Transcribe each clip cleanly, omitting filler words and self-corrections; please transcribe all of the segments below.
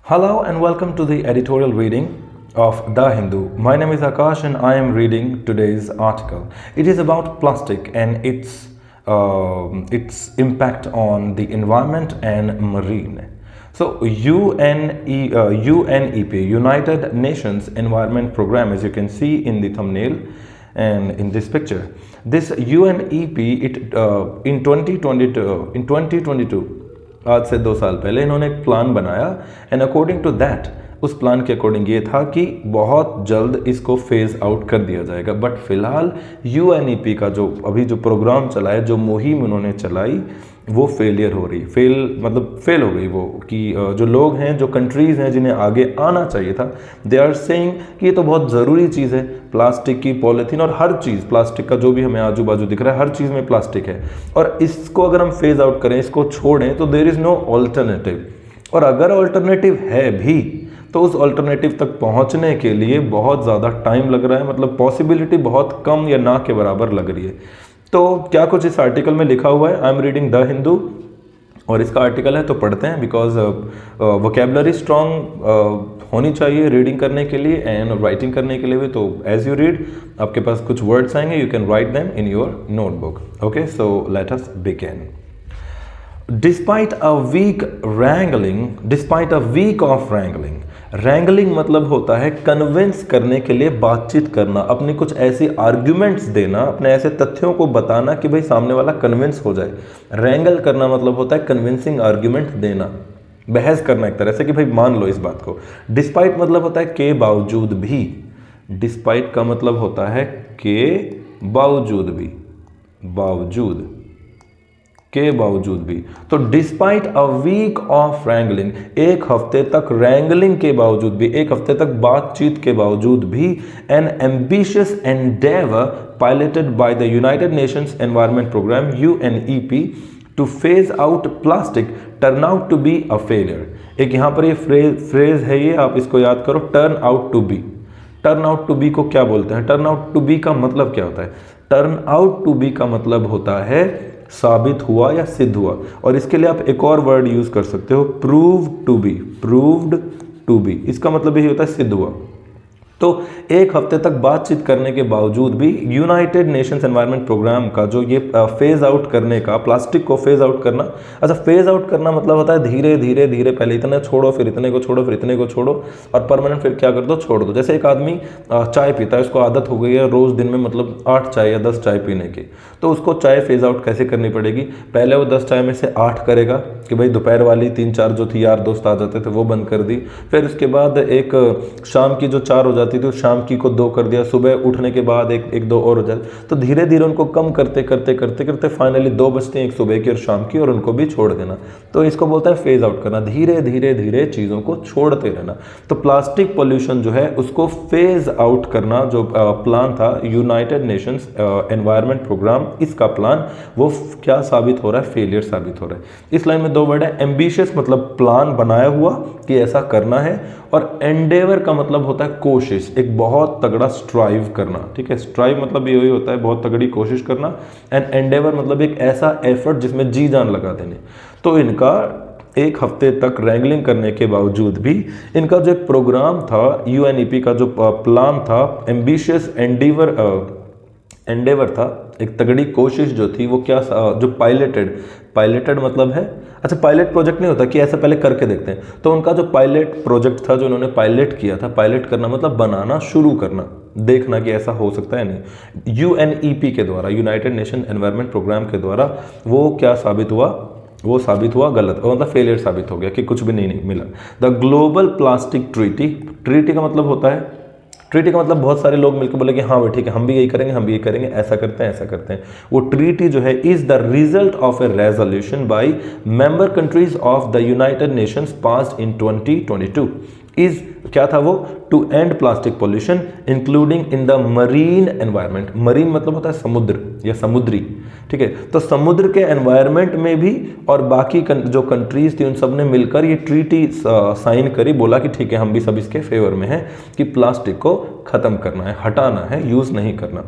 Hello and welcome to the editorial reading of The Hindu. My name is Akash and I am reading today's article. It is about plastic and its impact on the environment and marine. So UNEP, United Nations Environment Program, as you can see in the thumbnail and in this picture. This UNEP, in 2022 आज से 2 साल पहले इन्होंने एक plan बनाया and according to that उस plan के according ये था कि बहुत जल्द इसको फेज आउट कर दिया जाएगा। बट फिलहाल यूएनईपी का जो अभी जो प्रोग्राम चला है, जो मुहिम उन्होंने चलाई, वो फेलियर हो रही, फेल हो गई। वो कि जो लोग हैं, जो कंट्रीज़ हैं जिन्हें आगे आना चाहिए था, दे आर सेइंग कि ये तो बहुत ज़रूरी चीज़ है, प्लास्टिक की, पॉलीथीन और हर चीज़, प्लास्टिक का जो भी हमें आजू बाजू दिख रहा है, हर चीज़ में प्लास्टिक है और इसको अगर हम फेज आउट करें, इसको छोड़ें तो देयर इज़ नो ऑल्टरनेटिव। और अगर ऑल्टरनेटिव है भी तो उस ऑल्टरनेटिव तक पहुंचने के लिए बहुत ज़्यादा टाइम लग रहा है, मतलब पॉसिबिलिटी बहुत कम या ना के बराबर लग रही है। तो क्या कुछ इस आर्टिकल में लिखा हुआ है, I am reading the Hindu और इसका आर्टिकल है तो पढ़ते हैं, बिकॉज वोकेबलरी स्ट्रॉन्ग होनी चाहिए रीडिंग करने के लिए एंड राइटिंग करने के लिए भी। तो एज यू रीड आपके पास कुछ वर्ड्स आएंगे, you can write them in your notebook. Okay, so let us begin. Despite a week of wrangling, wrangling मतलब होता है कन्विंस करने के लिए, बातचीत करना, अपनी कुछ ऐसी आर्ग्यूमेंट्स देना, अपने ऐसे तथ्यों को बताना कि भाई सामने वाला कन्विंस हो जाए। रैंगल करना मतलब होता है कन्विंसिंग आर्ग्यूमेंट देना, बहस करना एक तरह से कि भाई मान लो इस बात को। डिस्पाइट मतलब होता है के बावजूद भी, डिस्पाइट का मतलब होता है के बावजूद भी, बावजूद, के बावजूद भी। तो despite a week of wrangling, एक हफ्ते तक रैंगलिंग के बावजूद भी, एक हफ्ते तक बातचीत के बावजूद भी, an ambitious endeavour piloted by the United Nations Environment Programme UNEP to phase out plastic turn out to be a failure. एक यहाँ पर ये फ्रेज है, ये आप इसको याद करो, turn out to be. Turn out to be को क्या बोलते हैं? टर्न आउट टू बी का मतलब क्या होता है? टर्न आउट टू बी का मतलब होता है साबित हुआ या सिद्ध हुआ। और इसके लिए आप एक और वर्ड यूज कर सकते हो, prove to be, proved to be. इसका मतलब यही होता है सिद्ध हुआ। तो एक हफ्ते तक बातचीत करने के बावजूद भी यूनाइटेड नेशंस एनवायरनमेंट प्रोग्राम का जो ये फेज आउट करने का, प्लास्टिक को फेज आउट करना, अच्छा फेज आउट करना मतलब होता है धीरे धीरे धीरे, पहले इतने छोड़ो, फिर इतने को छोड़ो, फिर इतने को छोड़ो और परमानेंट फिर क्या कर दो, छोड़ दो। जैसे एक आदमी चाय पीता है, उसको आदत हो गई है रोज़ दिन में मतलब 8 चाय या 10 चाय पीने की, तो उसको चाय फेज आउट कैसे करनी पड़ेगी? पहले वो 10 चाय में से 8 करेगा कि भाई दोपहर वाली 3-4 जो थी, यार दोस्त आ जाते थे, वो बंद कर दी। फिर उसके बाद एक शाम की जो 4 हो जाती थी, शाम की को 2 कर दिया, सुबह उठने के बाद एक 2 और हो जाए। तो धीरे धीरे उनको कम करते करते करते करते फाइनली 2 बचते हैं, एक सुबह की और शाम की, और उनको भी छोड़ देना। तो इसको बोलते हैं फेज आउट करना, धीरे धीरे धीरे चीज़ों को छोड़ते रहना। तो प्लास्टिक पोल्यूशन जो है उसको फेज आउट करना, जो प्लान था यूनाइटेड नेशंस एनवायरनमेंट प्रोग्राम, इसका प्लान वो क्या साबित हो रहा है? फेलियर साबित हो रहा है। इस लाइन में 2 वर्ड है, एम्बिशियस मतलब प्लान बनाया हुआ कि ऐसा करना है, और एंडेवर का मतलब होता है कोशिश, एक बहुत तगड़ा स्ट्राइव करना। ठीक है, स्ट्राइव मतलब यही होता है बहुत तगड़ी कोशिश करना, एंड एंडेवर मतलब एक ऐसा एफर्ट जिसमें जी जान लगा देने। तो इनका एक हफ्ते तक रैंगलिंग करने के बावजूद भी इनका जो एक प्रोग्राम था, यूएनईपी का जो प्लान था, एम्बिशियस एंडेवर था, एक तगड़ी कोशिश जो थी, वो क्या, जो पायलटेड मतलब है, अच्छा पायलट प्रोजेक्ट नहीं होता कि ऐसा पहले करके देखते हैं, तो उनका जो पायलट प्रोजेक्ट था, जो उन्होंने पायलट किया था, पायलट करना मतलब बनाना शुरू करना, देखना कि ऐसा हो सकता है नहीं, यूएनईपी के द्वारा, यूनाइटेड नेशन एनवायरनमेंट प्रोग्राम के द्वारा, वो क्या साबित हुआ? वो साबित हुआ गलत, मतलब फेलियर साबित हो गया कि कुछ भी नहीं मिला। The global plastic treaty, treaty का मतलब होता है, ट्रीटी का मतलब बहुत सारे लोग मिलकर बोले कि हाँ भाई ठीक है, हम भी यही करेंगे, हम भी यही करेंगे, ऐसा करते हैं, ऐसा करते हैं। वो ट्रीटी जो है is the result of a resolution by member countries of the United Nations passed in 2022। Is क्या था वो? To end plastic pollution including in the marine environment. Marine मतलब होता है समुद्र या समुद्री। ठीक है, तो समुद्र के एनवायरनमेंट में भी और बाकी जो कंट्रीज थी उन सब ने मिलकर ये ट्रीटी साइन करी, बोला कि ठीक है हम भी सब इसके फेवर में हैं कि प्लास्टिक को खत्म करना है, हटाना है, यूज नहीं करना।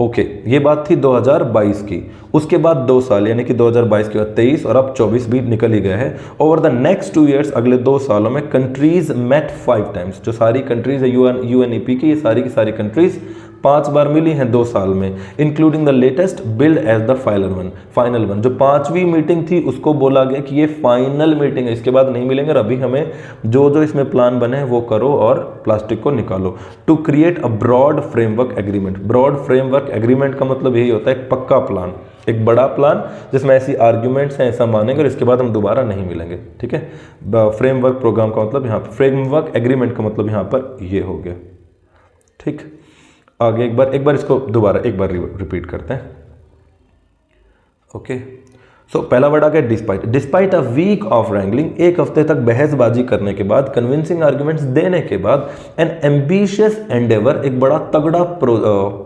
ओके, ये बात थी 2022 की। उसके बाद 2 साल यानी कि 2022 के बाद 23 और अब 24 भी निकल ही गया है। ओवर द नेक्स्ट 2 ईयर्स, अगले 2 सालों में कंट्रीज मेट 5 टाइम्स। जो सारी कंट्रीज है यूएनईपी की, ये सारी की सारी कंट्रीज 5 बार मिली हैं 2 साल में, including the latest build as the final one. जो 5वीं मीटिंग थी उसको बोला गया कि ये फाइनल मीटिंग है, इसके बाद नहीं मिलेंगे और अभी हमें जो जो इसमें प्लान बने हैं वो करो और प्लास्टिक को निकालो। To create a broad framework agreement. Broad framework agreement का मतलब यही होता है एक पक्का प्लान, एक बड़ा प्लान जिसमें ऐसी आर्ग्यूमेंट्स हैं, ऐसा मानेंगे और इसके बाद हम दोबारा नहीं मिलेंगे। ठीक है, फ्रेमवर्क प्रोग्राम का मतलब यहाँ पर, फ्रेमवर्क एग्रीमेंट का मतलब यहाँ पर ये हो गया। ठीक, आगे एक बार इसको दोबारा एक बार रिपीट करते हैं। ओके, सो पहला वर्ड आ गया despite. Despite a week of wrangling, एक हफ्ते तक बहसबाजी करने के बाद, कन्विंसिंग आर्ग्यूमेंट्स देने के बाद, एन एम्बिशियस एंडेवर, एक बड़ा तगड़ा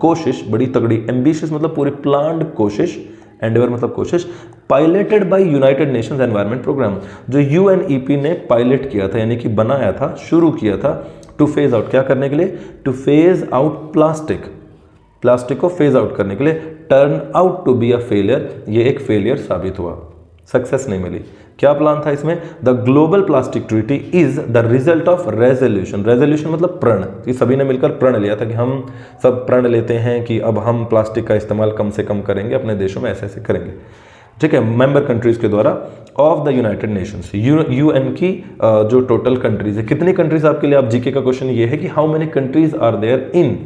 कोशिश, बड़ी तगड़ी, एम्बिशियस मतलब पूरी प्लान्ड कोशिश, एंडेवर मतलब कोशिश, piloted by United Nations Environment Programme, जो यूएनईपी ने पायलट किया था यानी कि बनाया था, शुरू किया था, टू फेज आउट, क्या करने के लिए, टू फेज आउट प्लास्टिक को फेज आउट करने के लिए। Turn out to be a failure, ये एक फेलियर साबित हुआ, सक्सेस नहीं मिली। क्या प्लान था इसमें, the global plastic treaty is the result of resolution. Resolution मतलब प्रण, कि सभी ने मिलकर प्रण लिया था कि हम सब प्रण लेते हैं कि अब हम प्लास्टिक का इस्तेमाल कम से कम करेंगे, अपने देशों में ऐसे ऐसे करेंगे। ठीक है, मेंबर कंट्रीज के द्वारा of the United Nations, UN की जो टोटल कंट्रीज है, कितनी कंट्रीज, आपके लिए आप जीके का क्वेश्चन ये है कि how many countries are there in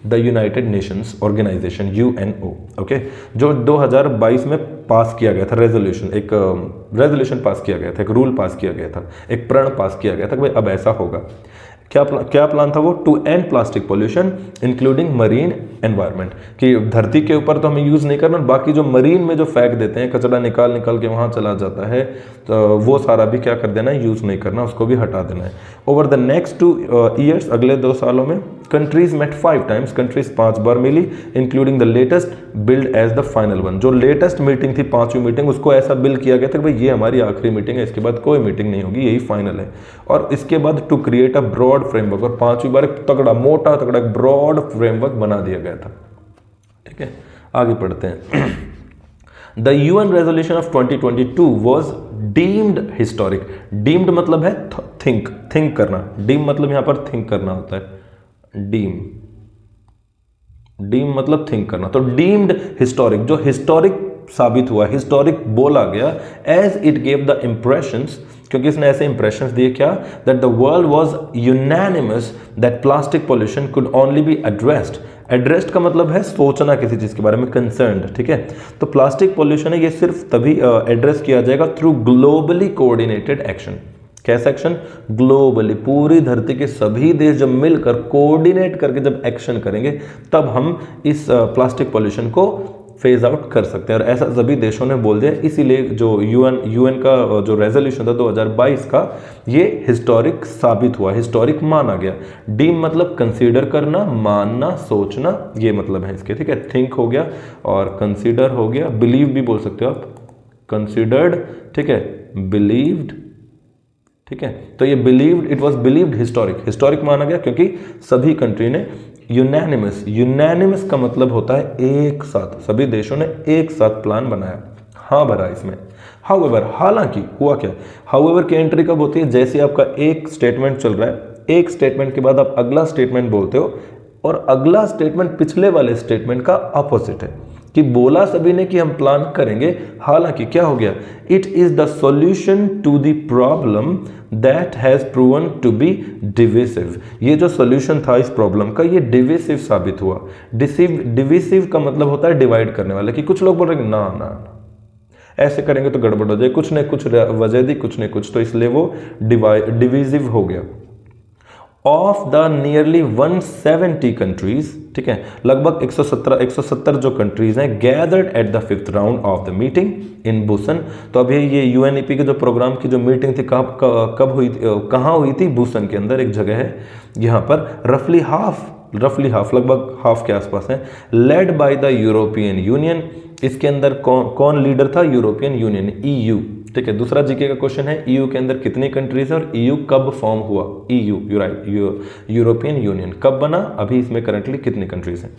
the United Nations Organisation, UNO. Okay, जो 2022 में पास किया गया था रेजोल्यूशन, एक रेजोल्यूशन पास किया गया था, एक रूल पास किया गया था, एक प्रण पास किया गया था कि भाई अब ऐसा होगा। क्या प्लान था वो, to end plastic pollution including marine environment, कि धरती के ऊपर तो हमें यूज़ नहीं करना, बाकी जो मरीन में जो फेंक देते हैं, कचरा निकाल के वहाँ चला जाता है, तो वो सारा भी क्या कर देना है, यूज़ नहीं करना, उसको भी हटा देना है। ओवर द नेक्स्ट 2 ईयर्स, अगले 2 सालों में, कंट्रीज मेट 5 टाइम्स, कंट्रीज 5 बार मिली, including the latest build as the final one. जो लेटेस्ट मीटिंग थी 5वीं मीटिंग, उसको ऐसा बिल्ड किया गया था कि भाई ये हमारी आखिरी मीटिंग है, इसके बाद कोई मीटिंग नहीं होगी, यही फाइनल है। और इसके बाद to create a broad framework, और 5वीं बार एक तगड़ा मोटा तगड़ा ब्रॉड फ्रेमवर्क बना दिया गया था। ठीक है, आगे पढ़ते हैं। The UN resolution of 2022 was deemed historic. Deemed मतलब है थिंक करना, डीम मतलब यहां पर थिंक करना होता है, डीम मतलब थिंक करना, तो डीम्ड हिस्टोरिक, जो हिस्टोरिक साबित हुआ, हिस्टोरिक बोला गया, as it gave the impressions, क्योंकि इसने ऐसे इंप्रेशंस दिए क्या, that the world was unanimous that plastic pollution could only be addressed. Addressed का मतलब है सोचना किसी चीज के बारे में, कंसर्न्ड। ठीक है, तो प्लास्टिक पोल्यूशन है ये सिर्फ तभी एड्रेस किया जाएगा थ्रू ग्लोबली कोऑर्डिनेटेड एक्शन। कैसा एक्शन, ग्लोबली, पूरी धरती के सभी देश जब मिलकर कोऑर्डिनेट करके जब एक्शन करेंगे तब हम इस प्लास्टिक पोल्यूशन को फेज आउट कर सकते हैं, और ऐसा सभी देशों ने बोल दिया। इसीलिए जो यूएन का जो रेजोल्यूशन था 2022 का, ये हिस्टोरिक साबित हुआ, हिस्टोरिक माना गया। डीम मतलब कंसीडर करना, मानना, सोचना, ये मतलब है इसके। ठीक है, थिंक हो गया और कंसीडर हो गया, बिलीव भी बोल सकते हो आप, कंसीडर्ड, ठीक है, बिलीव्ड। ठीक है, तो ये believed, it was believed historic माना गया क्योंकि सभी कंट्री ने यूनैनिमस का मतलब होता है एक साथ, सभी देशों ने एक साथ प्लान बनाया, हाँ भरा इसमें। हाउएवर, हालांकि हुआ क्या, हाउएवर की एंट्री कब होती है, जैसे आपका एक स्टेटमेंट चल रहा है, एक स्टेटमेंट के बाद आप अगला स्टेटमेंट बोलते हो और अगला स्टेटमेंट पिछले वाले स्टेटमेंट का ऑपोजिट है, कि बोला सभी ने कि हम प्लान करेंगे, हालांकि क्या हो गया, it is the solution to the problem that has proven to be divisive. ये जो सॉल्यूशन था इस प्रॉब्लम का, ये डिविसिव साबित हुआ। डिविसिव का मतलब होता है डिवाइड करने वाला, कि कुछ लोग बोल रहे हैं ना ना ऐसे करेंगे तो गड़बड़ हो जाए, कुछ ने कुछ वजह दी, कुछ ने कुछ, तो इसलिए वो डिविसिव हो गया। ऑफ द नियरली 170 कंट्रीज, ठीक है, लगभग 170 जो कंट्रीज हैं, gathered at the 5th round of the meeting in Busan. तो अभी ये यूएनईपी के जो प्रोग्राम की जो मीटिंग थी कब हुई, कहाँ हुई थी, बुसन के अंदर एक जगह है, यहाँ पर रफली हाफ लगभग हाफ के आसपास है, led by the European union. इसके अंदर कौन लीडर था, यूरोपियन यूनियन, ईयू। ठीक है, दूसरा जीके का क्वेश्चन है, ईयू के अंदर कितनी कंट्रीज है और ईयू कब फॉर्म हुआ, EU, you right, European union कब बना, अभी इसमें करंटली कितनी कंट्रीज हैं।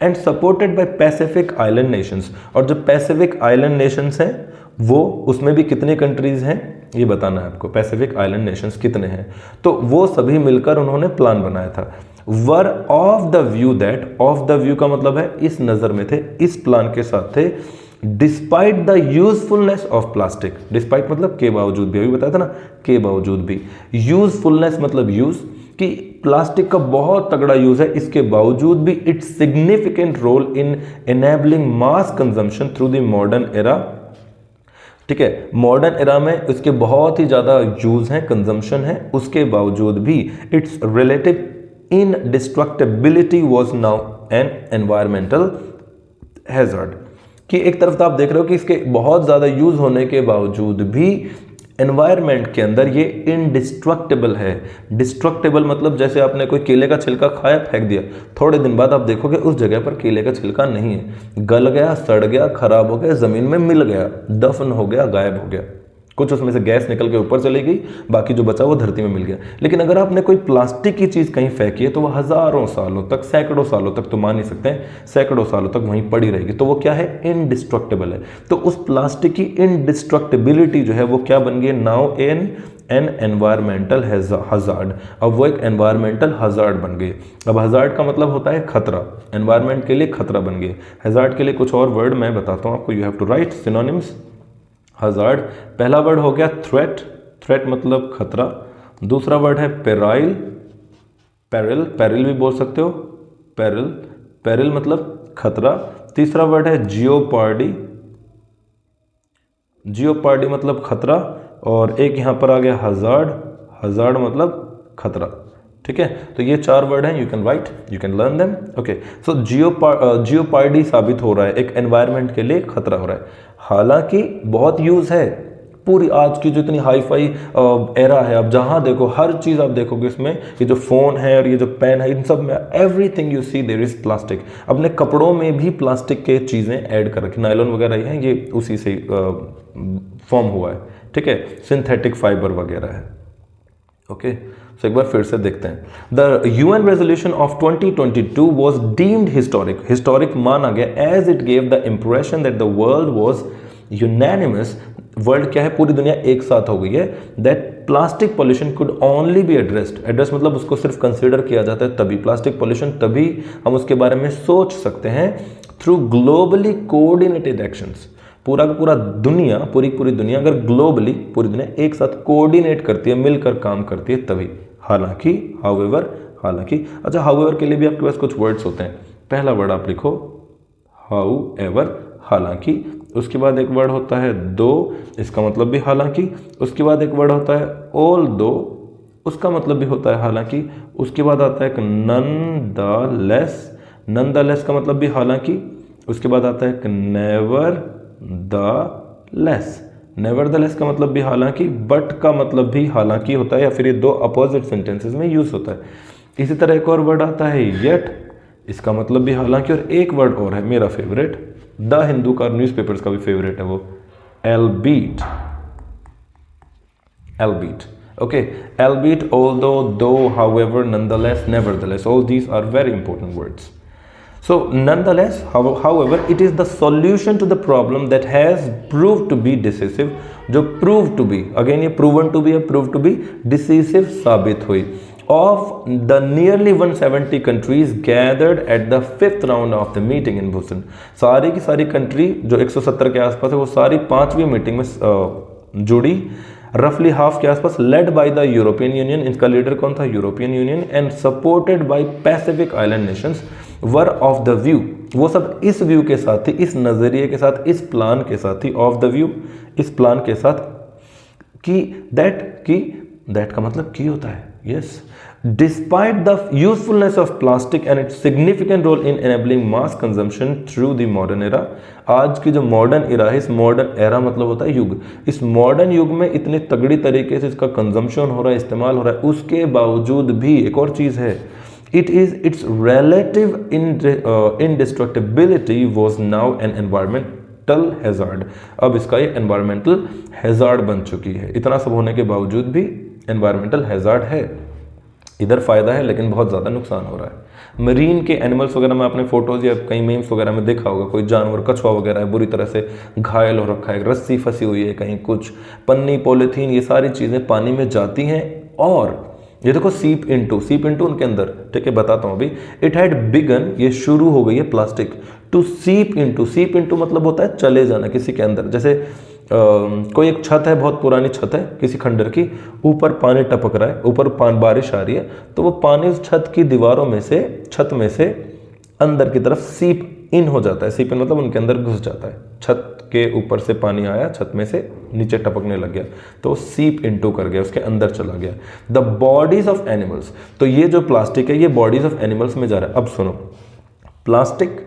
And supported by Pacific island Nations. और जो पैसिफिक आइलैंड नेशंस हैं वो उसमें भी कितने कंट्रीज हैं ये बताना है आपको, पैसिफिक आइलैंड नेशंस कितने हैं, तो वो सभी मिलकर उन्होंने प्लान बनाया था। वर of the view that, of the view का मतलब है इस नज़र में थे, इस प्लान के साथ थे, despite the usefulness of plastic, despite मतलब के बावजूद भी, अभी बताया था ना के बावजूद भी, यूजफुलनेस मतलब यूज कि प्लास्टिक का बहुत तगड़ा यूज है, इसके बावजूद भी it's significant role in enabling mass consumption through the modern era. ठीक है, मॉडर्न एरा में इसके बहुत ही ज़्यादा यूज हैं, कंजम्पशन है, उसके बावजूद भी its relative indestructibility was now an environmental hazard. कि एक तरफ तो आप देख रहे हो कि इसके बहुत ज़्यादा यूज होने के बावजूद भी एनवायरनमेंट के अंदर ये इनडिस्ट्रक्टेबल है। डिस्ट्रक्टेबल मतलब जैसे आपने कोई केले का छिलका खाया, फेंक दिया, थोड़े दिन बाद आप देखोगे उस जगह पर केले का छिलका नहीं है, गल गया, सड़ गया, खराब हो गया, ज़मीन में मिल गया, दफन हो गया, गायब हो गया, कुछ उसमें से गैस निकल के ऊपर चली गई, बाकी जो बचा वो धरती में मिल गया। लेकिन अगर आपने कोई प्लास्टिक की चीज़ कहीं फेंकी है तो वह हज़ारों सालों तक, सैकड़ों सालों तक, तो मान ही सकते हैं सैकड़ों सालों तक वहीं पड़ी रहेगी, तो वो क्या है, इनडिस्ट्रक्टेबल है। तो उस प्लास्टिक की इनडिस्ट्रक्टेबिलिटी जो है वो क्या बन गई, नाउ एन एनवायरमेंटल हजार्ड। अब वो एक एनवायरमेंटल हजार्ड बन गई। अब हजार्ड का मतलब होता है खतरा, एनवायरमेंट के लिए खतरा बन गई। हजार्ड के लिए कुछ और वर्ड मैं बताता हूँ आपको, you have to write synonyms. Hazard, पहला वर्ड हो गया थ्रेट, थ्रेट मतलब खतरा। दूसरा वर्ड है पेराइल, पेरिल, पेरिल भी बोल सकते हो, पेरिल, पेरिल मतलब खतरा। तीसरा वर्ड है जियोपार्डी, जियोपार्डी मतलब खतरा। और एक यहां पर आ गया हजार्ड, हजार्ड मतलब खतरा। ठीक है, तो ये चार वर्ड हैं, you can write, you can learn them. Okay, so jeopardy साबित हो रहा है, एक एनवायरनमेंट के लिए खतरा हो रहा है। हालांकि बहुत यूज है, पूरी आज की जो इतनी हाई फाई एरा है, आप जहां देखो हर चीज आप देखोगे इसमें, ये जो फोन है और ये जो पेन है, इन सब में everything you see there is plastic. अपने कपड़ों में भी प्लास्टिक के चीजें ऐड कर रखी, नायलॉन वगैरह हैं, ये उसी से फॉर्म हुआ है। ठीक है, सिंथेटिक फाइबर वगैरह है। ओके, सो एक बार फिर से देखते हैं। The UN resolution of 2022 was deemed historic, historic माना गया as it gave the impression that the world was unanimous, world क्या है, पूरी दुनिया एक साथ हो गई है, that plastic pollution could only be addressed, address मतलब उसको सिर्फ कंसिडर किया जाता है तभी, प्लास्टिक पॉल्यूशन तभी हम उसके बारे में सोच सकते हैं थ्रू ग्लोबली कोऑर्डिनेटेड एक्शंस। पूरा का पूरा दुनिया, पूरी दुनिया अगर ग्लोबली, पूरी दुनिया एक साथ कोऑर्डिनेट करती है, मिलकर काम करती है तभी। हालांकि, हाउएवर, हालांकि, अच्छा हाउएवर के लिए भी आपके पास कुछ वर्ड्स होते हैं। पहला वर्ड आप लिखो हाउएवर, हालांकि। उसके बाद एक वर्ड होता है दो, इसका मतलब भी हालांकि। उसके बाद एक वर्ड होता है ऑल दो, उसका मतलब भी होता है हालांकि। उसके बाद आता है एक nonetheless, none the less का मतलब भी हालांकि। उसके बाद आता है एक nevertheless, never the less का मतलब भी हालांकि, बट का मतलब भी हालांकि होता है, या फिर ये दो अपोजिट सेंटेंसेस में यूज होता है। इसी तरह एक और वर्ड आता है येट, इसका मतलब भी हालांकि। और एक वर्ड और है मेरा फेवरेट, द हिंदू का, न्यूज़पेपर्स का भी फेवरेट है वो, albeit, albeit. Okay, albeit, although, though, however, nonetheless, nevertheless, all these are very important words. So nonetheless, however, it is the solution to the problem that has proved to be decisive, जो proved to be, again ये proven to be या proved to be, decisive साबित हुई, of the nearly 170 countries gathered at the 5th round of the meeting in Busan। सारी की सारी country जो 170 के आसपास है वो सारी 5वीं मीटिंग में जुड़ी, रफली हाफ के आसपास, led by the European union, इसका लीडर कौन था, European union, and supported by Pacific island Nations, were of the view, वो सब इस व्यू के साथ थी, इस नजरिए के साथ, इस प्लान के साथ थी, ऑफ द व्यू, इस प्लान के साथ, कि दैट का मतलब की होता है, yes, despite the usefulness of plastic and its significant role in enabling mass consumption through the modern era. आज की जो मॉडर्न एरा है, इस मॉडर्न एरा मतलब होता है युग, इस मॉडर्न युग में इतने तगड़ी तरीके से इसका कंजम्पशन हो रहा है, इस्तेमाल हो रहा है, उसके बावजूद भी एक और चीज़ है, its relative indestructibility was now an environmental hazard। अब इसका ये environmental hazard बन चुकी है, इतना सब होने के बावजूद भी environmental hazard है। इधर फ़ायदा है लेकिन बहुत ज़्यादा नुकसान हो रहा है। मरीन के एनिमल्स वगैरह में आपने फोटोज़ या कई मीम्स वगैरह में देखा होगा, कोई जानवर कछुआ वगैरह है बुरी तरह से घायल हो रखा है, रस्सी फंसी हुई है, कहीं कुछ पन्नी पॉलीथीन, ये सारी चीज़ें पानी में जाती हैं। और ये देखो सीप इनटू उनके अंदर, ठीक है बताता हूँ अभी। इट हैड बिगन, ये शुरू हो गई है प्लास्टिक, टू सीप इनटू मतलब होता है चले जाना किसी के अंदर। जैसे कोई एक छत है, बहुत पुरानी छत है किसी खंडर की, ऊपर पानी टपक रहा है, ऊपर बारिश आ रही है, तो वो पानी उस छत की दीवारों में से, छत में से अंदर की तरफ सीप इन हो जाता है। सीप इन मतलब उनके अंदर घुस जाता है। छत के ऊपर से पानी आया, छत में से नीचे टपकने लग गया, तो सीप इनटू कर गया, उसके अंदर चला गया। द बॉडीज ऑफ एनिमल्स, तो ये जो प्लास्टिक है ये बॉडीज ऑफ एनिमल्स में जा रहा है। अब सुनो, प्लास्टिक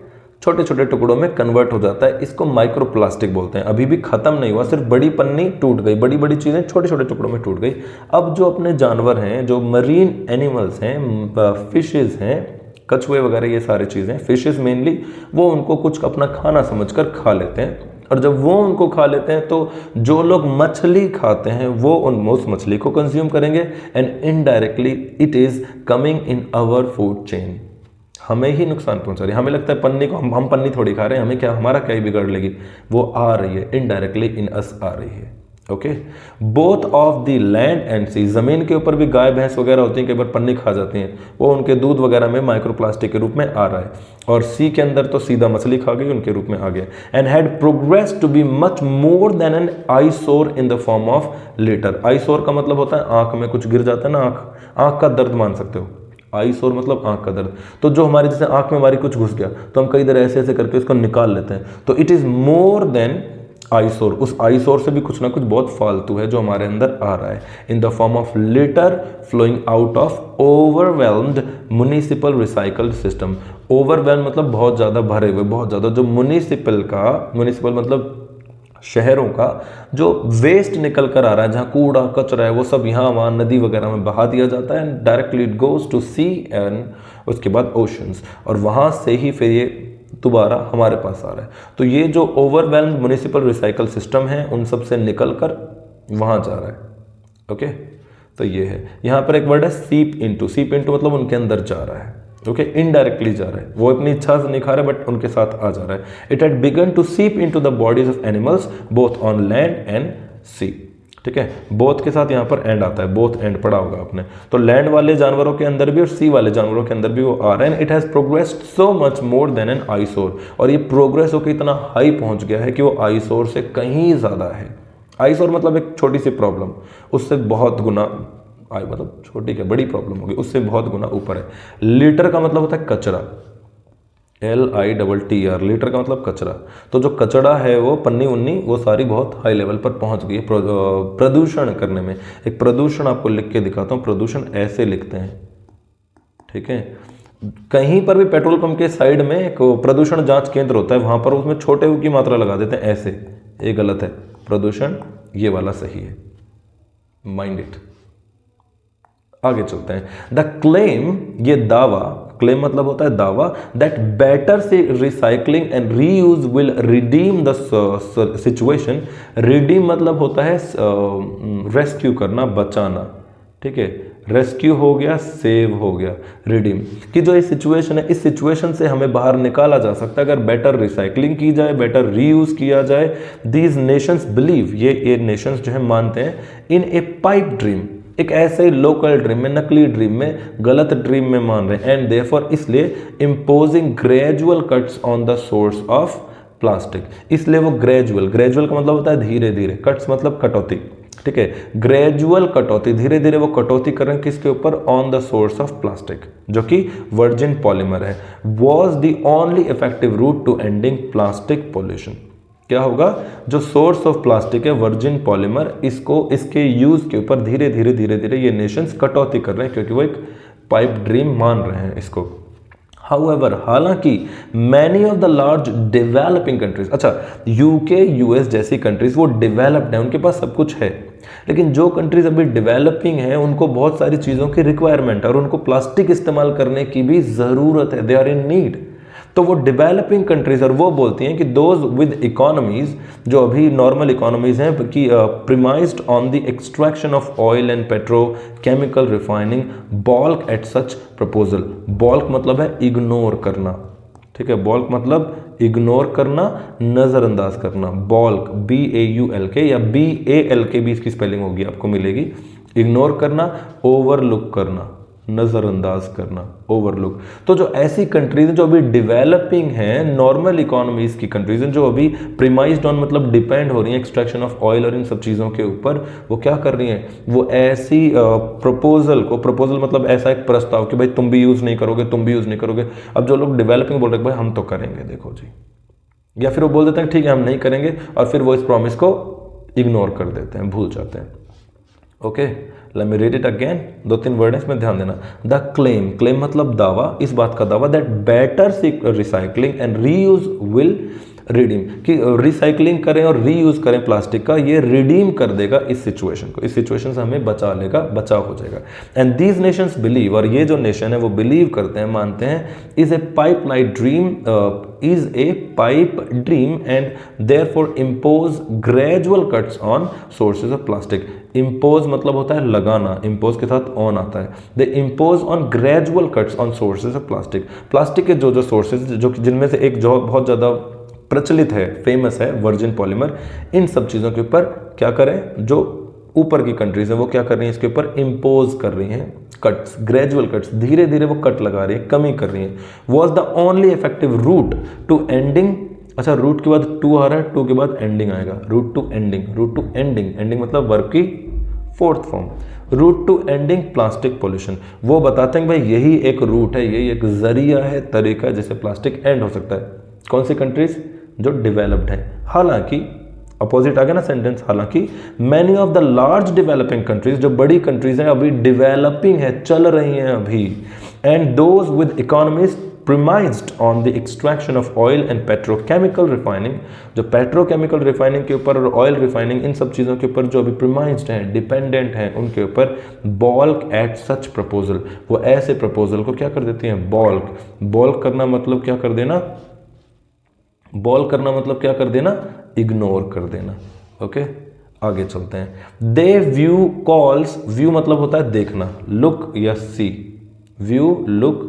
छोटे छोटे टुकड़ों में कन्वर्ट हो जाता है, इसको माइक्रो प्लास्टिक बोलते हैं। अभी भी खत्म नहीं हुआ, सिर्फ बड़ी पन्नी टूट गई, बड़ी बड़ी चीज़ें छोटे छोटे टुकड़ों में टूट गई। अब जो अपने जानवर हैं, जो मरीन एनिमल्स हैं, फिशेज हैं, कछुए वगैरह, ये सारी चीज़ें, फिशेज मेनली, वो उनको कुछ अपना खाना समझकर खा लेते हैं। और जब वो उनको खा लेते हैं तो जो लोग मछली खाते हैं वो उस मछली को कंज्यूम करेंगे, and indirectly it is coming in our food chain. हमें ही नुकसान पहुंचा रही है। हमें लगता है पन्नी को, हम पन्नी थोड़ी खा रहे हैं, हमें क्या, हमारा क्या ही बिगाड़ लेगी, वो आ रही है इनडायरेक्टली इन अस आ रही है। Okay, both of the land and sea, जमीन के ऊपर भी गाय भैंस वगैरह होती हैं, कई बार पन्नी खा जाती हैं, वो उनके दूध वगैरह में माइक्रोप्लास्टिक के रूप में आ रहा है। और सी के अंदर तो सीधा मछली खा गई, उनके रूप में आ गया। And had progress to be much more than an eyesore in the form of litter. Eyesore का मतलब होता है आंख में कुछ गिर जाता है ना, आंख का दर्द मान सकते हो। आईसोर मतलब आंख का दर्द। तो जो हमारी जैसे आंख में हमारी कुछ घुस गया तो हम कई देर ऐसे ऐसे करके उसको निकाल लेते हैं, तो इट इज मोर देन आईसोर। उस आईसोर से भी कुछ ना कुछ बहुत फालतू है जो हमारे अंदर आ रहा है, in the form of litter flowing out of overwhelmed municipal recycle system. Overwhelm मतलब बहुत ज़्यादा भरे हुए, बहुत ज़्यादा। जो म्युनिसिपल मतलब शहरों का जो वेस्ट निकल कर आ रहा है, जहाँ कूड़ा कचरा है, वो सब यहाँ वहाँ नदी वगैरह में बहा दिया जाता है, and directly it goes to sea and उसके बाद ओशंस, और वहाँ से ही फिर ये दोबारा हमारे पास आ रहा है। तो ये जो ओवरवेल्म्ड म्युनिसिपल रिसाइकल सिस्टम है उन सब से निकल कर वहाँ जा रहा है। ओके, तो ये है। यहाँ पर एक वर्ड है सीप इनटू मतलब उनके अंदर जा रहा है। ओके, इनडायरेक्टली जा रहा है, वो अपनी इच्छा से नहीं खा रहा है बट उनके साथ आ जा रहा है। It had begun to seep into the bodies of animals both on land and sea. ठीक है, बोथ के साथ यहाँ पर एंड आता है, बोथ एंड पढ़ा होगा आपने। तो लैंड वाले जानवरों के अंदर भी और सी वाले जानवरों के अंदर भी वो आ रहा है। It has progressed so much more than an eyesore, और ये प्रोग्रेस होकर इतना हाई पहुंच गया है कि वो आईसोर से कहीं ज़्यादा है। आईसोर मतलब एक छोटी सी प्रॉब्लम, उससे बहुत गुना, मतलब छोटी क्या बड़ी प्रॉब्लम होगी, उससे बहुत गुना ऊपर है। लीटर का मतलब होता है कचरा, LITTR, लीटर का मतलब कचरा। तो जो कचरा है वो पन्नी उन्नी वो सारी बहुत हाई लेवल पर पहुंच गई है प्रदूषण करने में। एक प्रदूषण आपको लिख के दिखाता हूँ, प्रदूषण ऐसे लिखते हैं, ठीक है। कहीं पर भी पेट्रोल पंप के साइड में एक प्रदूषण जांच केंद्र होता है, वहां पर उसमें छोटे U की मात्रा लगा देते हैं ऐसे, ये गलत है। प्रदूषण ये वाला सही है, माइंड इट। आगे चलते हैं। द क्लेम, ये दावा, क्लेम मतलब होता है दावा, दैट बेटर से recycling and reuse will redeem the situation. Redeem मतलब होता है रेस्क्यू करना, बचाना, ठीक है। रेस्क्यू हो गया, सेव हो गया, रिडीम की जो ये सिचुएशन है, इस सिचुएशन से हमें बाहर निकाला जा सकता है अगर बेटर रिसाइकलिंग की जाए, बेटर रीयूज किया जाए। दीज नेशंस बिलीव, ये नेशंस जो है मानते हैं, इन ए पाइप ड्रीम, एक ऐसे ही लोकल ड्रीम में, नकली ड्रीम में, गलत ड्रीम में मान रहे हैं। एंड देयरफॉर इसलिए imposing gradual cuts on the source of plastic, इसलिए वो ग्रेजुअल का मतलब होता है धीरे धीरे, कट्स मतलब कटौती, ठीक है। ग्रेजुअल कटौती, धीरे धीरे वो कटौती कर रहे हैं किसके ऊपर, on the source of plastic, जो कि वर्जिन पॉलीमर है। Was the only effective route to ending plastic pollution. क्या होगा, जो सोर्स ऑफ प्लास्टिक है वर्जिन पॉलीमर, इसके यूज के ऊपर धीरे धीरे ये नेशंस कटौती कर रहे हैं, क्योंकि वो एक पाइप ड्रीम मान रहे हैं इसको। हाउएवर, हालांकि many of the large developing countries, अच्छा UK US जैसी कंट्रीज वो डेवलप्ड है, उनके पास सब कुछ है, लेकिन जो कंट्रीज अभी डेवलपिंग है उनको बहुत सारी चीज़ों की रिक्वायरमेंट है और उनको प्लास्टिक इस्तेमाल करने की भी ज़रूरत है, दे आर इन नीड। तो वो डेवलपिंग कंट्रीज और वो बोलती हैं कि दोज विद इकोनॉमीज, जो अभी नॉर्मल इकोनॉमीज हैं, कि premised on the extraction of oil and petrochemical refining balk at such proposal. Balk मतलब है इग्नोर करना, ठीक है, बॉल्क मतलब इग्नोर करना, नज़रअंदाज करना। बॉल्क BAULK या BALK भी इसकी स्पेलिंग होगी, आपको मिलेगी। इग्नोर करना, ओवरलुक करना, नज़रअंदाज करना, ओवरलुक। तो जो ऐसी कंट्रीज हैं जो अभी डेवलपिंग हैं, नॉर्मल इकोनॉमीज की कंट्रीज हैं, जो अभी प्रीमाइज्ड ऑन मतलब डिपेंड हो रही हैं एक्सट्रैक्शन ऑफ ऑयल और इन सब चीज़ों के ऊपर, वो क्या कर रही हैं, वो ऐसी प्रपोजल को, प्रपोजल मतलब ऐसा एक प्रस्ताव कि भाई तुम भी यूज़ नहीं करोगे, तुम भी यूज़ नहीं करोगे। अब जो लोग डेवलपिंग बोल रहे हैं भाई हम तो करेंगे, देखो जी, या फिर वो बोल देते हैं ठीक है हम नहीं करेंगे, और फिर वो इस प्रॉमिस को इग्नोर कर देते हैं, भूल जाते हैं। Okay, let me read it again, 2-3 word है इसमें ध्यान देना। द क्लेम, क्लेम मतलब दावा, इस बात का दावा, that better recycling and reuse will redeem, कि रिसाइकलिंग करें और रीयूज करें प्लास्टिक का, ये रिडीम कर देगा इस सिचुएशन को, इस सिचुएशन से हमें बचा लेगा, बचाव हो जाएगा। एंड दीज नेशंस बिलीव, और ये जो नेशन है वो बिलीव करते हैं, मानते हैं, is a pipe light dream, is a pipe dream and therefore impose gradual cuts on sources of plastic. Impose मतलब होता है लगाना, इम्पोज के साथ ऑन आता है। दे impose on gradual cuts on sources of plastic. Plastic के जो सोर्सेज, जो जिनमें से एक जो बहुत ज़्यादा प्रचलित है, फेमस है, वर्जिन पॉलीमर, इन सब चीज़ों के ऊपर क्या करें, जो ऊपर की कंट्रीज है वो क्या कर रही हैं, इसके ऊपर इम्पोज कर रही हैं कट्स, ग्रेजुअल कट्स, धीरे धीरे वो कट लगा रही है, कमी कर रही हैं। Was the only effective route to ending, अच्छा रूट के बाद टू आ रहा है, टू के बाद एंडिंग आएगा, route to ending, route to ending, ending मतलब वर्ब की fourth form, route to ending plastic pollution. वो बताते हैं कि भाई यही एक रूट है, यही एक जरिया है, तरीका जिससे प्लास्टिक एंड हो सकता है। कौन सी कंट्रीज, जो डेवलप्ड है। हालांकि अपोजिट आ गया ना सेंटेंस, हालांकि many of the large developing countries, जो बड़ी कंट्रीज हैं अभी डेवलपिंग है, चल रही हैं अभी, and those with economies premised on the extraction of oil and petrochemical refining, जो पेट्रोकेमिकल रिफाइनिंग के ऊपर और ऑयल रिफाइनिंग, इन सब चीज़ों के ऊपर जो अभी प्रिमाइज्ड हैं, डिपेंडेंट हैं, उनके ऊपर बॉल्क एट सच प्रपोजल, वो ऐसे प्रपोजल को क्या कर देती हैं, बॉल्क। बॉल्क करना मतलब क्या कर देना, बॉल करना मतलब क्या कर देना, इग्नोर कर देना। ओके, आगे चलते हैं। दे व्यू कॉल्स, व्यू मतलब होता है देखना, लुक या सी, व्यू लुक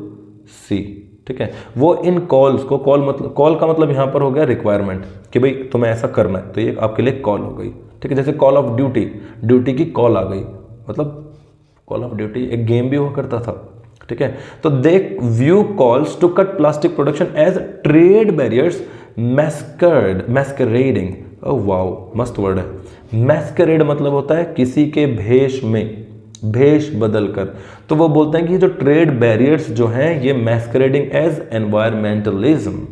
सी, ठीक है। वो इन कॉल्स को, कॉल मतलब, कॉल का मतलब यहां पर हो गया रिक्वायरमेंट, कि भाई तुम्हें ऐसा करना है, तो ये आपके लिए कॉल हो गई, ठीक है। जैसे कॉल ऑफ ड्यूटी, ड्यूटी की कॉल आ गई, मतलब कॉल ऑफ ड्यूटी एक गेम भी हुआ करता था, ठीक है। तो they view calls to cut plastic production as trade barriers masquerading, oh wow मस्त वर्ड है। मैस्करेड मतलब होता है किसी के भेष में, भेष बदल कर, तो वो बोलते हैं कि जो ट्रेड बैरियर्स जो हैं ये मैस्करेडिंग एज एनवायरमेंटलिज्म।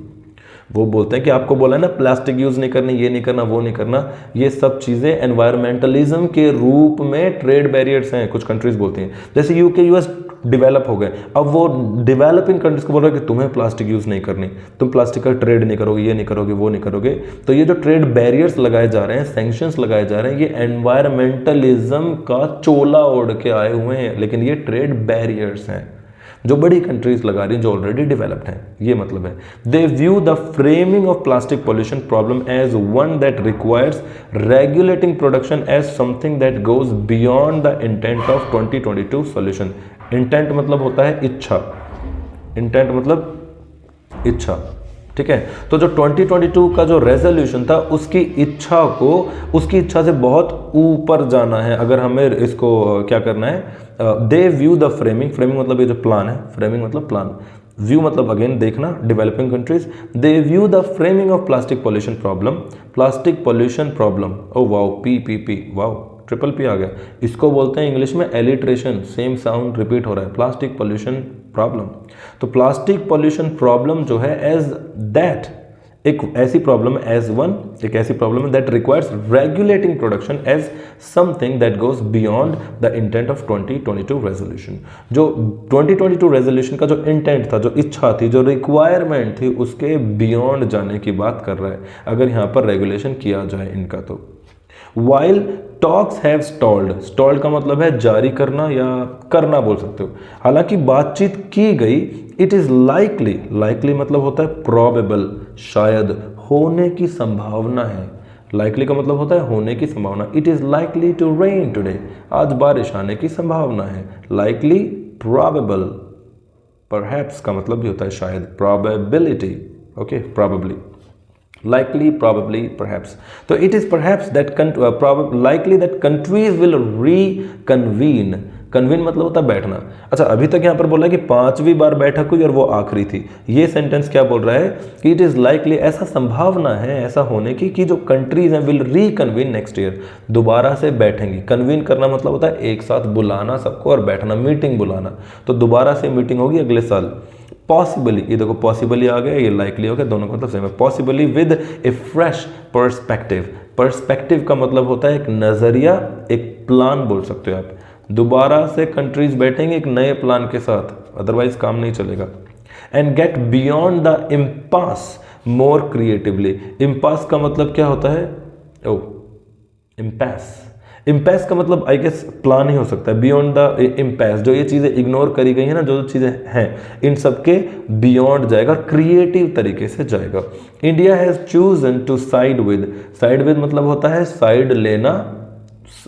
वो बोलते हैं कि आपको बोला है ना प्लास्टिक यूज नहीं करनी, ये नहीं करना, वो नहीं करना, ये सब चीजें एनवायरमेंटलिज्म के रूप में ट्रेड बैरियर्स हैं, कुछ कंट्रीज बोलती हैं। जैसे यूके यूएस डेवलप हो गए, अब वो डेवलपिंग कंट्रीज को बोल रहे हैं कि तुम्हें प्लास्टिक यूज नहीं करनी, तुम प्लास्टिक का ट्रेड नहीं करोगे, ये नहीं करोगे, वो नहीं करोगे। तो ये जो ट्रेड बैरियर्स लगाए जा रहे हैं, सैंक्शंस लगाए जा रहे हैं, ये एनवायरमेंटलिज्म का चोला ओढ़ के आए हुए हैं, लेकिन ये ट्रेड बैरियर्स हैं जो बड़ी कंट्रीज लगा रही हैं, जो ऑलरेडी डेवलप्ड हैं, ये मतलब है। They view the framing of plastic pollution problem as one that requires regulating production as something that goes beyond the intent of 2022 solution. Intent मतलब होता है इच्छा, इंटेंट मतलब इच्छा, ठीक है। तो जो 2022 का जो रेजोल्यूशन था, उसकी इच्छा को, उसकी इच्छा से बहुत ऊपर जाना है। अगर हमें इसको क्या करना है, they view the framing, framing मतलब ये जो प्लान है, फ्रेमिंग मतलब प्लान, व्यू मतलब अगेन देखना, developing countries, they view the framing of plastic pollution problem, plastic pollution problem, oh wow, P wow, triple P आ गया। इसको बोलते हैं इंग्लिश में एलिट्रेशन, सेम साउंड रिपीट हो रहा है, प्लास्टिक पॉल्यूशन प्रॉब्लम। तो प्लास्टिक पॉल्यूशन प्रॉब्लम जो है एज दैट, एक ऐसी प्रॉब्लम एज वन, एक ऐसी प्रॉब्लम है that requires regulating production as something that goes beyond the intent of 2022 resolution. जो 2022 रेजोल्यूशन का जो इंटेंट था, जो इच्छा थी, जो रिक्वायरमेंट थी, उसके बियॉन्ड जाने की बात कर रहा है, अगर यहाँ पर रेगुलेशन किया जाए इनका। तो while talks have stalled, stalled का मतलब है जारी करना या करना बोल सकते हो, हालांकि बातचीत की गई, इट इज लाइकली, लाइकली मतलब होता है प्रोबेबल, शायद, होने की संभावना है, लाइकली का मतलब होता है होने की संभावना, it is likely to rain today, आज बारिश आने की संभावना है, लाइकली, प्रोबेबल, परहैप्स का मतलब भी होता है शायद, probability, okay, probably, likely, probably, perhaps. तो it is perhaps that likely that countries will reconvene. Convene मतलब होता है बैठना। अच्छा, अभी तक यहाँ पर बोला है कि 5वीं बार बैठक हुई और वो आखिरी थी। ये सेंटेंस क्या बोल रहा है कि इट इज लाइकली, ऐसा संभावना है ऐसा होने की कि जो कंट्रीज हैं विल रिकन्वीन नेक्स्ट ईयर, दोबारा से बैठेंगी। कन्वीन करना मतलब होता है एक साथ बुलाना सबको और बैठना, मीटिंग बुलाना। तो दोबारा से मीटिंग होगी अगले साल। पॉसिबली, ये देखो पॉसिबली आ गया, ये लाइकली हो गया, दोनों का मतलब सेम है। Possibly with A fresh perspective, perspective का मतलब होता है एक नजरिया, एक प्लान बोल सकते हो आप। दोबारा से कंट्रीज बैठेंगे एक नए प्लान के साथ, अदरवाइज काम नहीं चलेगा। And get beyond the impasse more creatively, impasse का मतलब क्या होता है, ओ इम्पैस, इम्पैस का मतलब आई गेस प्लान ही हो सकता है। बियॉन्ड द इम्पैस, जो ये चीज़ें इग्नोर करी गई है ना, जो चीज़ें हैं इन सबके बियॉन्ड जाएगा, क्रिएटिव तरीके से जाएगा। India has chosen to side with, side with मतलब होता है साइड लेना,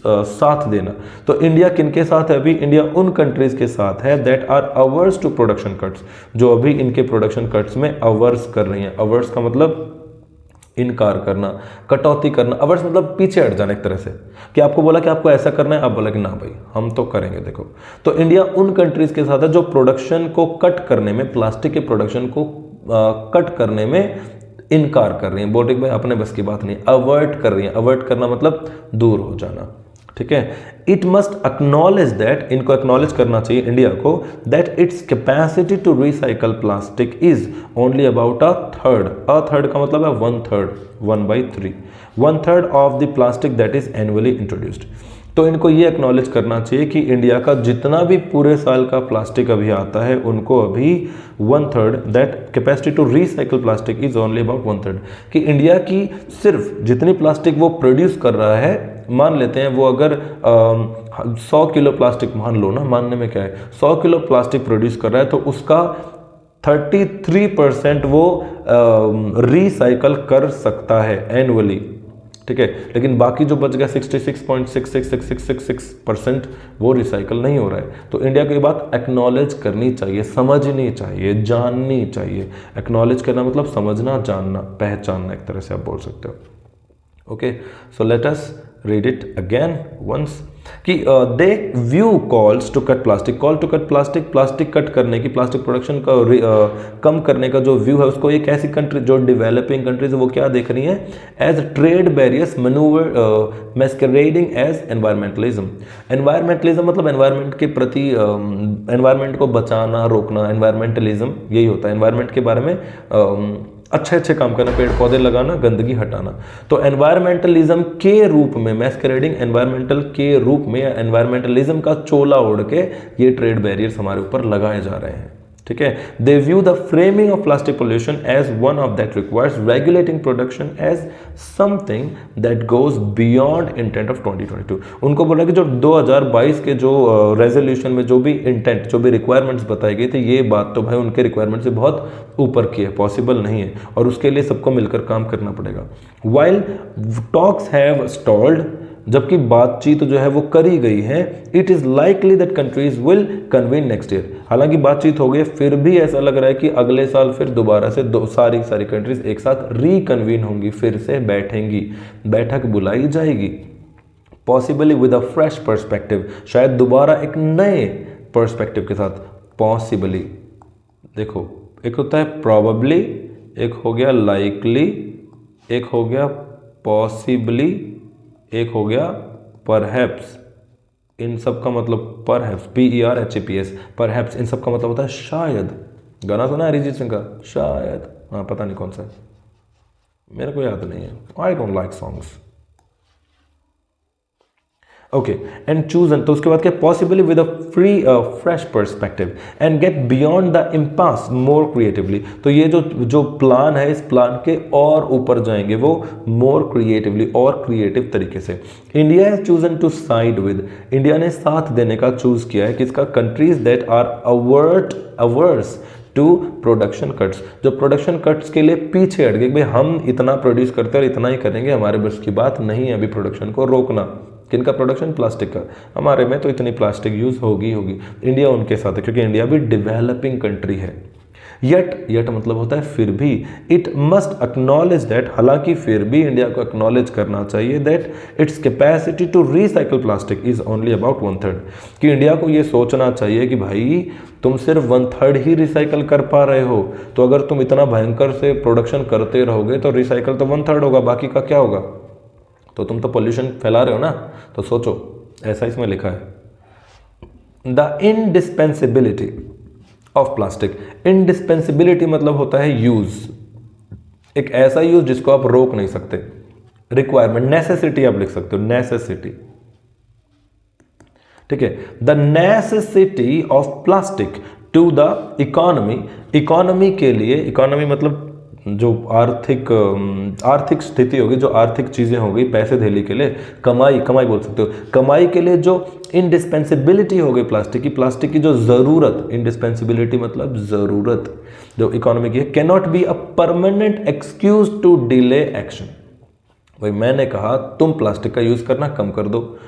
साथ देना। तो इंडिया किनके साथ है अभी, इंडिया उन कंट्रीज के साथ है that are averse to production cuts, जो अभी इनके प्रोडक्शन कट्स में अवर्स कर रही हैं। अवर्स का मतलब इनकार करना, कटौती करना। अवर्स मतलब पीछे हट जाना एक तरह से, कि आपको बोला कि आपको ऐसा करना है, आप बोला कि ना भाई हम तो करेंगे। देखो, तो इंडिया उन कंट्रीज के साथ है जो प्रोडक्शन को कट करने में, प्लास्टिक के प्रोडक्शन को कट करने में इनकार कर रही हैं, बोल रही भाई अपने बस की बात नहीं, अवॉइड कर रही हैं। अवॉइड करना मतलब दूर हो जाना, ठीक है। इट मस्ट एक्नॉलेज दैट, इनको एक्नॉलेज करना चाहिए इंडिया को, that its capacity to recycle plastic is only about a third. A third का मतलब है 1/3, 1/3, 1/3 of the plastic that is annually introduced. तो इनको ये एक्नॉलेज करना चाहिए कि इंडिया का जितना भी पूरे साल का प्लास्टिक अभी आता है, उनको अभी 1/3, that capacity to recycle plastic is only about 1/3, कि इंडिया की सिर्फ जितनी प्लास्टिक वो प्रोड्यूस कर रहा है, मान लेते हैं वो अगर 100 किलो प्लास्टिक, मान लो ना, मानने में क्या है, 100 किलो प्लास्टिक प्रोड्यूस कर रहा है, तो उसका 33% वो रिसाइकल कर सकता है एनुअली, ठीक है। लेकिन बाकी जो बच गया 66.666666% वो रिसाइकल नहीं हो रहा है। तो इंडिया को ये बात एक्नॉलेज करनी चाहिए, समझनी चाहिए, जाननी चाहिए। एक्नॉलेज करना मतलब समझना, जानना, पहचानना, एक तरह से आप बोल सकते हो। Okay, so let us read it again once, कि they view calls to cut plastic, call to cut plastic, plastic कट करने की, प्लास्टिक प्रोडक्शन का कम करने का जो व्यू है, उसको एक ऐसी कंट्री जो डेवलपिंग कंट्रीज है वो क्या देख रही हैं, as trade barriers manoeuvre masquerading as environmentalism. Environmentalism मतलब एनवायरमेंट के प्रति, एनवायरमेंट को बचाना, रोकना, एनवायरमेंटलिज्म यही होता है। एनवायरमेंट के बारे में अच्छे अच्छे काम करना, पेड़ पौधे लगाना, गंदगी हटाना। तो एनवायरमेंटलिज्म के रूप में, मैस्करेडिंग एनवायरमेंटल के रूप में, या एनवायरमेंटलिज्म का चोला ओढ़ के ये ट्रेड बैरियर्स हमारे ऊपर लगाए जा रहे हैं, ठीक है। They view the framing of plastic pollution as one of that requires regulating production as something that goes beyond intent of 2022। उनको बोला कि जो 2022 के जो रेजोल्यूशन में जो भी इंटेंट, जो भी रिक्वायरमेंट्स बताई गई थी, ये बात तो भाई उनके रिक्वायरमेंट से बहुत ऊपर की है, पॉसिबल नहीं है, और उसके लिए सबको मिलकर काम करना पड़ेगा। वाइल टॉक्स हैव स्टॉल्ड, जबकि बातचीत जो है वो करी गई है, it is likely that countries will convene next year. हालांकि बातचीत हो गई, फिर भी ऐसा लग रहा है कि अगले साल फिर दोबारा से सारी कंट्रीज एक साथ रिकन्वीन होंगी, फिर से बैठेंगी, बैठक बुलाई जाएगी। Possibly with a fresh perspective, शायद दोबारा एक नए पर्सपेक्टिव के साथ। पॉसिबली, देखो एक होता है प्रॉबेबली, एक हो गया लाइकली, एक हो गया पॉसिबली, एक हो गया परहैप्स। इन सब का मतलब परहैप्स, PERHAPS, परहैप्स, इन सब का मतलब होता है शायद। गाना सुना है अरिजीत सिंह का, शायद, हाँ पता नहीं कौन सा है, मेरे को याद नहीं है, I don't like songs. Okay and chosen, तो उसके बाद क्या, possibly with a free fresh perspective and get beyond the impasse more creatively. तो ये जो प्लान है, इस प्लान के और ऊपर जाएंगे वो मोर क्रिएटिवली, और क्रिएटिव तरीके से। India has chosen to side with, India ने साथ देने का चूज किया है किसका, countries that are averse to production cuts, जो प्रोडक्शन कट्स के लिए पीछे हट गए, भाई हम इतना प्रोड्यूस करते हैं और इतना ही करेंगे, हमारे बस की बात नहीं है अभी प्रोडक्शन को रोकना। किनका प्रोडक्शन, प्लास्टिक का, हमारे में तो इतनी प्लास्टिक यूज होगी। इंडिया उनके साथ है क्योंकि इंडिया भी डेवलपिंग कंट्री है। यट मतलब होता है फिर भी, इट मस्ट एक्नॉलेज दैट, हालांकि फिर भी इंडिया को एक्नॉलेज करना चाहिए that its capacity to recycle plastic is only about 1/3, कि इंडिया को ये सोचना चाहिए कि भाई तुम सिर्फ 1/3 ही रिसाइकल कर पा रहे हो, तो अगर तुम इतना भयंकर से प्रोडक्शन करते रहोगे तो रिसाइकल तो 1/3 होगा, बाकी का क्या होगा, तो तुम तो पोल्यूशन फैला रहे हो ना। तो सोचो, ऐसा इसमें लिखा है। द इनडिस्पेंसिबिलिटी ऑफ प्लास्टिक, इनडिस्पेंसिबिलिटी मतलब होता है यूज, एक ऐसा यूज जिसको आप रोक नहीं सकते। रिक्वायरमेंट, नेसेसिटी आप लिख सकते हो, नेसेसिटी, ठीक है। The necessity of plastic to the economy, economy के लिए, इकोनॉमी मतलब जो आर्थिक स्थिति होगी, जो आर्थिक चीजें होगी, पैसे धेली के लिए, कमाई बोल सकते हो, कमाई के लिए जो इंडिस्पेंसिबिलिटी हो गई प्लास्टिक की जो जरूरत, इंडिस्पेंसिबिलिटी मतलब जरूरत जो इकोनॉमी की है, can not be a permanent excuse to delay action. भाई मैंने कहा तुम प्लास्टिक का यूज करना कम कर दो,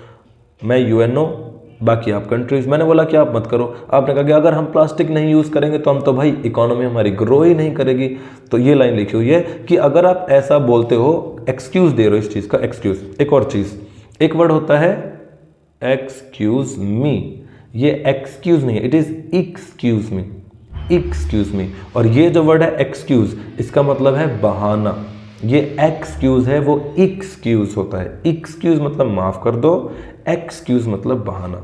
मैं यूएनओ, बाकी आप कंट्रीज, मैंने बोला कि आप मत करो, आपने कहा कि अगर हम प्लास्टिक नहीं यूज करेंगे तो हम तो भाई इकोनॉमी हमारी ग्रो ही नहीं करेगी। तो ये लाइन लिखी हुई है कि अगर आप ऐसा बोलते हो, एक्सक्यूज दे रहे हो इस चीज का, एक्सक्यूज। एक और चीज, एक वर्ड होता है एक्सक्यूज मी, ये एक्सक्यूज नहीं है, it is excuse me, excuse me. और ये जो वर्ड है एक्सक्यूज, इसका मतलब है बहाना, ये एक्सक्यूज है वो एक्सक्यूज होता है, एक्सक्यूज मतलब माफ कर दो, एक्सक्यूज मतलब बहाना।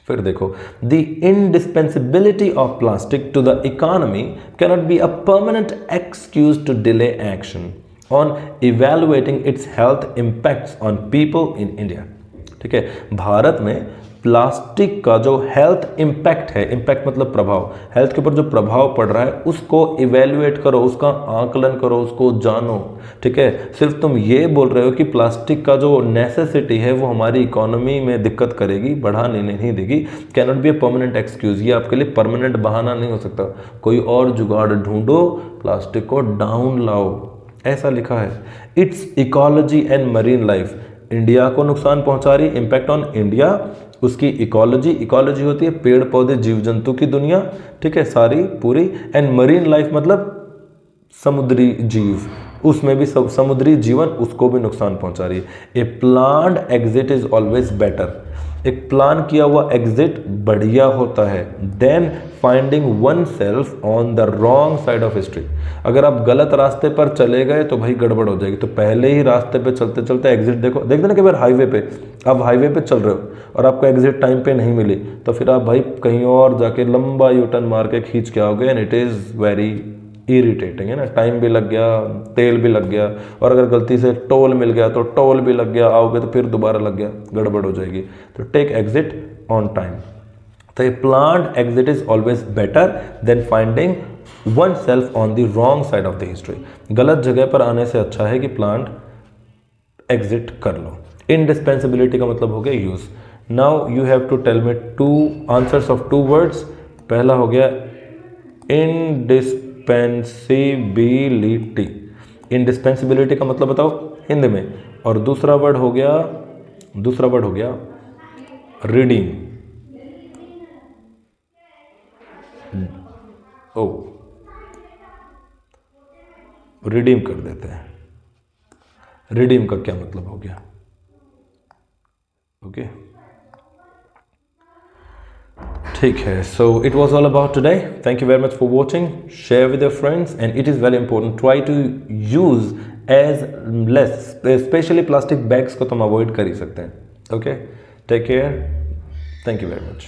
फिर देखो, the indispensability of plastic to the economy cannot be a permanent excuse to delay action on evaluating its health impacts on people in India. ठीक है, भारत में प्लास्टिक का जो हेल्थ इम्पैक्ट है, इम्पैक्ट मतलब प्रभाव, हेल्थ के ऊपर जो प्रभाव पड़ रहा है उसको इवेल्युएट करो, उसका आकलन करो, उसको जानो। ठीक है, सिर्फ तुम ये बोल रहे हो कि प्लास्टिक का जो नेसेसिटी है वो हमारी इकोनॉमी में दिक्कत करेगी, बढ़ाने नहीं देगी, can not be a permanent excuse, ये आपके लिए परमानेंट बहाना नहीं हो सकता। कोई और जुगाड़ ढूंढो, प्लास्टिक को डाउन लाओ, ऐसा लिखा है। It's ecology and marine life, India को नुकसान पहुंचा रही, इम्पैक्ट ऑन इंडिया, उसकी इकोलॉजी, इकोलॉजी होती है पेड़ पौधे जीव जंतु की दुनिया, ठीक है, सारी पूरी, एंड मरीन लाइफ मतलब समुद्री जीव, उसमें भी सब समुद्री जीवन, उसको भी नुकसान पहुंचा रही है। A planned exit is always better, एक प्लान किया हुआ एग्जिट बढ़िया होता है then finding oneself on the wrong side of history. अगर आप गलत रास्ते पर चले गए तो भाई गड़बड़ हो जाएगी, तो पहले ही रास्ते पे चलते चलते एग्जिट देखो, देखते ना कि बार हाईवे पे, आप हाईवे पे चल रहे हो और आपको एग्जिट टाइम पे नहीं मिली, तो फिर आप भाई कहीं और जाके लंबा यू टर्न मार के खींच के आओगे, and it is very irritating, है ना, टाइम भी लग गया, तेल भी लग गया, और अगर गलती से टोल मिल गया तो टोल भी लग गया, आओगे तो फिर दोबारा लग गया, गड़बड़ हो जाएगी। तो टेक एग्जिट ऑन टाइम। तो a planned exit is always better then finding oneself on the wrong side of the history. गलत जगह पर आने से अच्छा है कि प्लान्ड एग्जिट कर लो। इंडिस्पेंसिबिलिटी का मतलब हो गया use. Now you have to tell me two answers of two words. पहला हो गया इंडिस्पेंसिबिलिटी, इंडिस्पेंसिबिलिटी का मतलब बताओ हिंदी में, और दूसरा वर्ड हो गया रिडीम। ओ रिडीम कर देते हैं, रिडीम का क्या मतलब हो गया, ओके ठीक है। So it was all about today, thank you very much for watching, share with your friends, and it is very important, try to use as less, specially plastic bags को तुम avoid कर ही सकते हैं। Okay, take care, thank you very much.